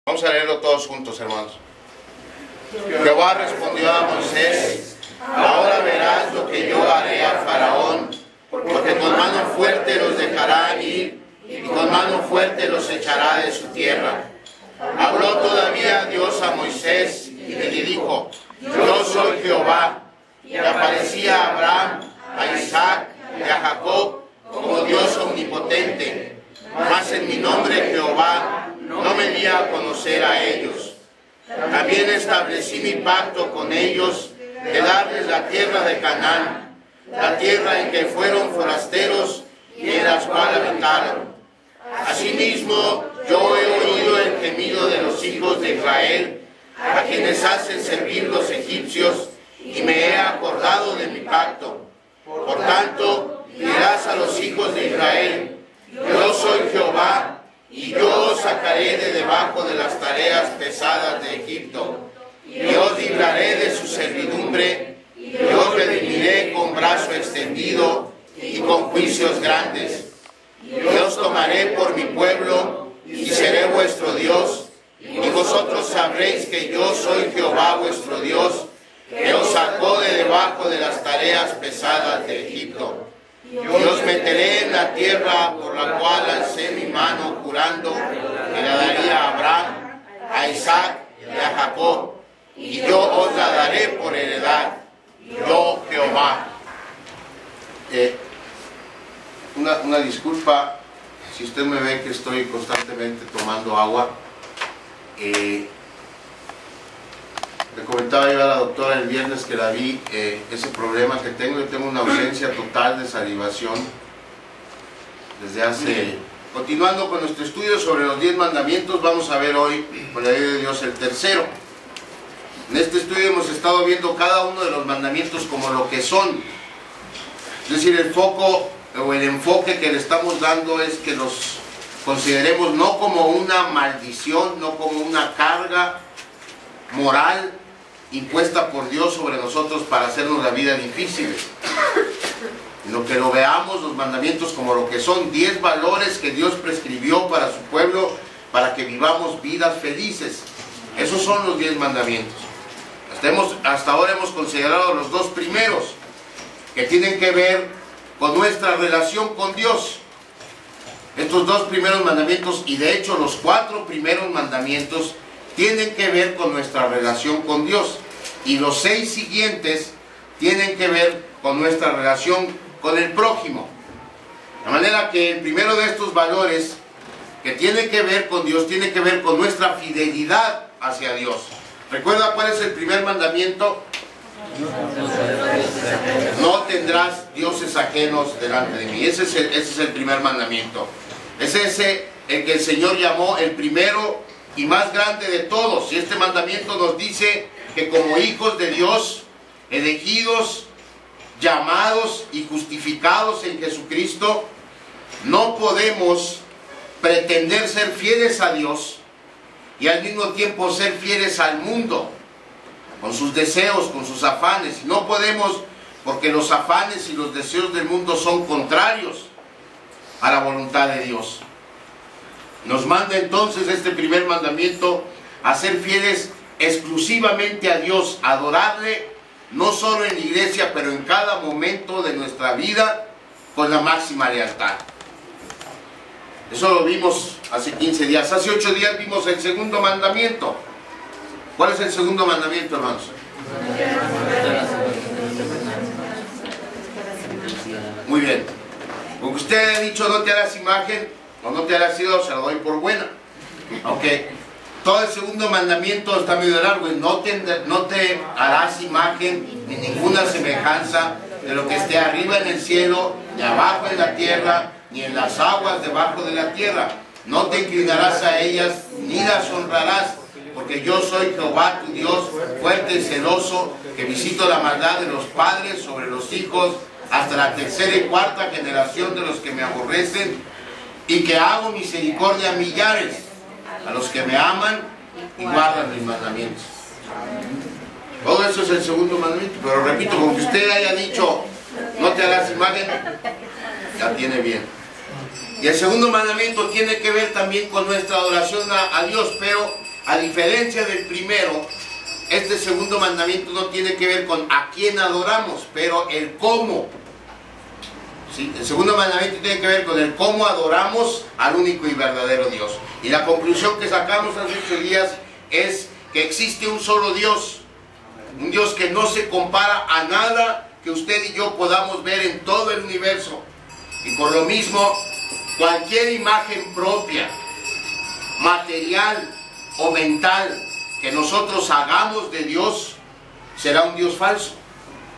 Vamos a leerlo todos juntos, hermanos. Jehová respondió a Moisés: ahora verás lo que yo haré a Faraón, porque con mano fuerte los dejará ir y con mano fuerte los echará de su tierra. Habló todavía Dios a Moisés y le dijo: yo soy Jehová. Y aparecía a Abraham, a Isaac y a Jacob como Dios omnipotente, mas en mi nombre Jehová no me di a conocer a ellos. También establecí mi pacto con ellos de darles la tierra de Canaán, la tierra en que fueron forasteros y en la cual habitaron. Asimismo, yo he oído el gemido de los hijos de Israel, a quienes hacen servir los egipcios, y me he acordado de mi pacto. Por tanto, dirás a los hijos de Israel: yo soy Jehová, y yo os sacaré de debajo de las tareas pesadas de Egipto, y os libraré de su servidumbre, y os redimiré con brazo extendido y con juicios grandes. Y os tomaré por mi pueblo, y seré vuestro Dios, y vosotros sabréis que yo soy Jehová vuestro Dios, que os sacó de debajo de las tareas pesadas de Egipto. Y os meteré en la tierra por la cual alcé mi mano jurando que la daría a Abraham, a Isaac y a Jacob, y yo os la daré por heredad, yo Jehová. Una disculpa si usted me ve que estoy constantemente tomando agua. Le comentaba yo a la doctora el viernes que la vi, ese problema que tengo. Yo tengo una ausencia total de salivación desde hace... Continuando con nuestro estudio sobre los 10 mandamientos, vamos a ver hoy, con la ayuda de Dios, el tercero. En este estudio hemos estado viendo cada uno de los mandamientos como lo que son. Es decir, el foco o el enfoque que le estamos dando es que los consideremos no como una maldición, no como una carga moral impuesta por Dios sobre nosotros para hacernos la vida difícil, sino que lo veamos los mandamientos como lo que son: 10 valores que Dios prescribió para su pueblo para que vivamos vidas felices. Esos son los 10 mandamientos. Hasta ahora hemos considerado los 2 primeros, que tienen que ver con nuestra relación con Dios. Estos 2 primeros mandamientos, y de hecho los 4 primeros mandamientos, tienen que ver con nuestra relación con Dios, y los 6 siguientes tienen que ver con nuestra relación con el prójimo. De manera que el primero de estos valores que tiene que ver con Dios, tiene que ver con nuestra fidelidad hacia Dios. ¿Recuerda cuál es el primer mandamiento? No tendrás dioses ajenos delante de mí. Ese es el primer mandamiento. Es ese el que el Señor llamó el primero y más grande de todos. Y este mandamiento nos dice que como hijos de Dios, elegidos, llamados y justificados en Jesucristo, no podemos pretender ser fieles a Dios y al mismo tiempo ser fieles al mundo, con sus deseos, con sus afanes. No podemos, porque los afanes y los deseos del mundo son contrarios a la voluntad de Dios. Nos manda entonces este primer mandamiento a ser fieles exclusivamente a Dios, a adorarle no solo en la iglesia, pero en cada momento de nuestra vida con la máxima lealtad. Eso lo vimos hace 15 días. Hace 8 días vimos el segundo mandamiento. ¿Cuál es el segundo mandamiento, hermanos? Muy bien. Porque usted ha dicho no te harás imagen o no te harás ídolo, se lo doy por buena. Aunque todo el segundo mandamiento está medio largo. No te harás imagen ni ninguna semejanza de lo que esté arriba en el cielo, ni abajo en la tierra, ni en las aguas debajo de la tierra. No te inclinarás a ellas, ni las honrarás, porque yo soy Jehová tu Dios, fuerte y celoso, que visito la maldad de los padres sobre los hijos, hasta la 3ª y 4ª generación de los que me aborrecen, y que hago misericordia a millares, a los que me aman y guardan mis mandamientos. Todo eso es el segundo mandamiento, pero repito, con que usted haya dicho no te harás imagen, ya tiene bien. Y el segundo mandamiento tiene que ver también con nuestra adoración a Dios, pero A diferencia del primero, este segundo mandamiento no tiene que ver con a quién adoramos, pero el cómo. ¿Sí? El segundo mandamiento tiene que ver con el cómo adoramos al único y verdadero Dios. Y la conclusión que sacamos hace 8 días es que existe un solo Dios. Un Dios que no se compara a nada que usted y yo podamos ver en todo el universo. Y por lo mismo, cualquier imagen propia, material o mental que nosotros hagamos de Dios, será un Dios falso,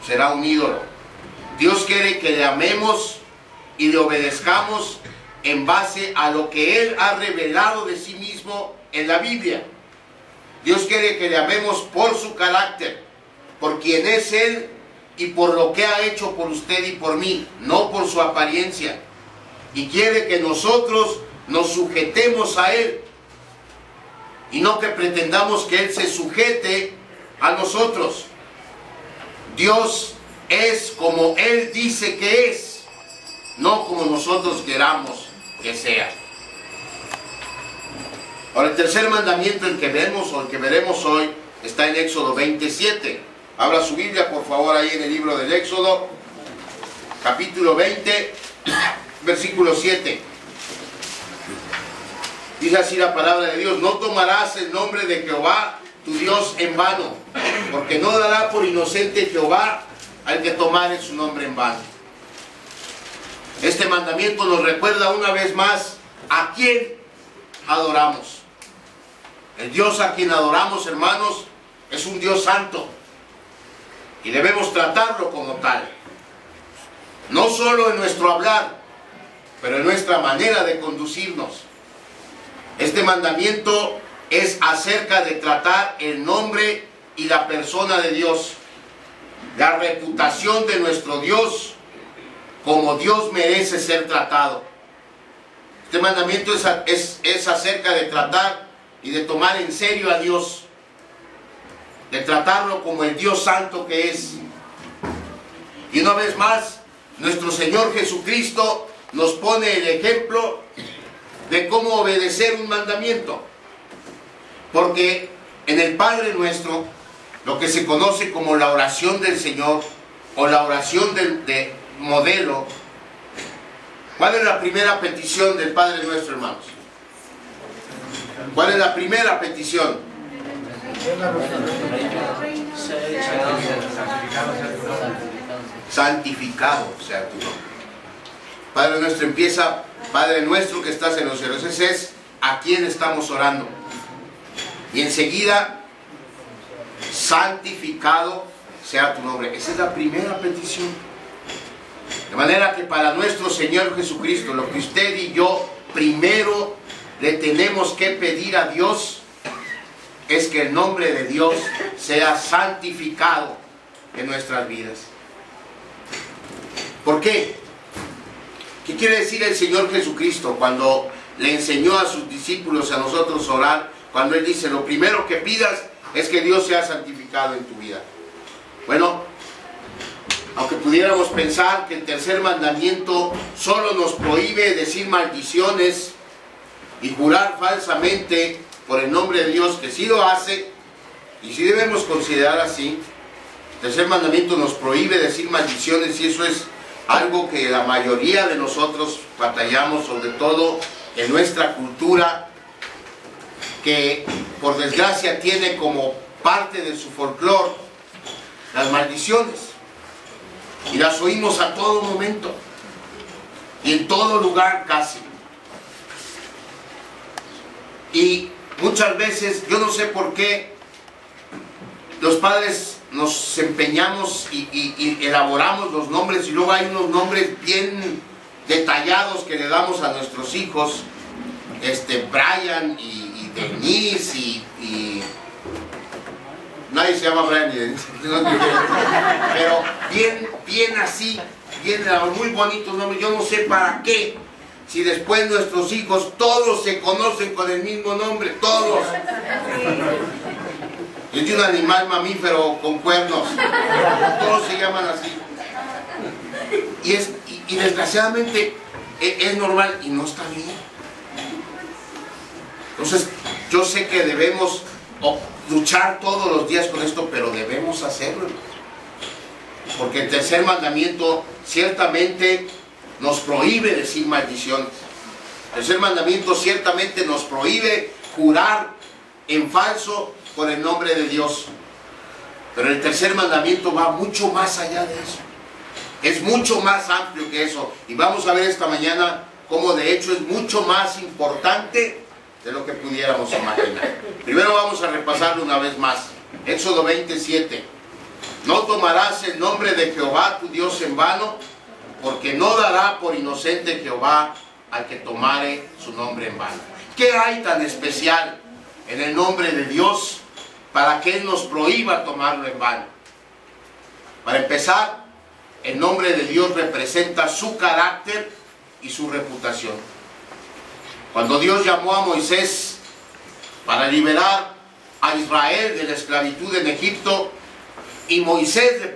será un ídolo. Dios quiere que le amemos y le obedezcamos en base a lo que Él ha revelado de sí mismo en la Biblia. Dios quiere que le amemos por su carácter, por quien es Él y por lo que ha hecho por usted y por mí, no por su apariencia. Y quiere que nosotros nos sujetemos a Él y no que pretendamos que Él se sujete a nosotros. Dios es como Él dice que es, no como nosotros queramos que sea. Ahora, el tercer mandamiento, el que vemos o el que veremos hoy, está en Éxodo 27. Abra su Biblia, por favor, ahí en el libro del Éxodo, capítulo 20, versículo 7. Dice así la palabra de Dios: no tomarás el nombre de Jehová tu Dios en vano, porque no dará por inocente Jehová al que tomare su nombre en vano. Este mandamiento nos recuerda una vez más a quién adoramos. El Dios a quien adoramos, hermanos, es un Dios santo y debemos tratarlo como tal. No solo en nuestro hablar, pero en nuestra manera de conducirnos. Este mandamiento es acerca de tratar el nombre y la persona de Dios, la reputación de nuestro Dios, como Dios merece ser tratado. Este mandamiento es acerca de tratar y de tomar en serio a Dios, de tratarlo como el Dios santo que es. Y una vez más, nuestro Señor Jesucristo nos pone el ejemplo de cómo obedecer un mandamiento. Porque en el Padre Nuestro, lo que se conoce como la oración del Señor o la oración de modelo, ¿cuál es la primera petición del Padre Nuestro, hermanos? ¿Cuál es la primera petición? Santificado sea tu nombre. Padre Nuestro empieza: Padre Nuestro que estás en los cielos. Ese es a quien estamos orando. Y enseguida: santificado sea tu nombre. Esa es la primera petición. De manera que para nuestro Señor Jesucristo, lo que usted y yo primero le tenemos que pedir a Dios es que el nombre de Dios sea santificado en nuestras vidas. ¿Por qué? ¿Qué quiere decir el Señor Jesucristo cuando le enseñó a sus discípulos, a nosotros, a orar? Cuando Él dice: lo primero que pidas es que Dios sea santificado en tu vida. Bueno, aunque pudiéramos pensar que el tercer mandamiento solo nos prohíbe decir maldiciones y jurar falsamente por el nombre de Dios, que sí lo hace, y sí debemos considerar así. El tercer mandamiento nos prohíbe decir maldiciones, y eso es algo que la mayoría de nosotros batallamos, sobre todo en nuestra cultura, que por desgracia tiene como parte de su folclore las maldiciones, y las oímos a todo momento y en todo lugar casi. Y muchas veces, yo no sé por qué los padres nos empeñamos y elaboramos los nombres, y luego hay unos nombres bien detallados que le damos a nuestros hijos, Brian y Denise y nadie se llama Brian ni Denise, pero bien así, muy bonitos nombres. Yo no sé para qué, si después nuestros hijos todos se conocen con el mismo nombre, todos. Es de un animal mamífero con cuernos, todos se llaman así. Y desgraciadamente es normal y no está bien. Entonces, Yo sé que debemos luchar todos los días con esto, pero debemos hacerlo. Porque el tercer mandamiento ciertamente nos prohíbe decir maldiciones. El tercer mandamiento ciertamente nos prohíbe jurar en falso por el nombre de Dios. Pero el tercer mandamiento va mucho más allá de eso. Es mucho más amplio que eso. Y vamos a ver esta mañana cómo de hecho es mucho más importante de lo que pudiéramos imaginar. Primero vamos a repasarlo una vez más. Éxodo 27. No tomarás el nombre de Jehová tu Dios en vano, porque no dará por inocente Jehová al que tomare su nombre en vano. ¿Qué hay tan especial en el nombre de Dios para que Él nos prohíba tomarlo en vano? Para empezar, el nombre de Dios representa su carácter y su reputación. Cuando Dios llamó a Moisés para liberar a Israel de la esclavitud en Egipto, y Moisés le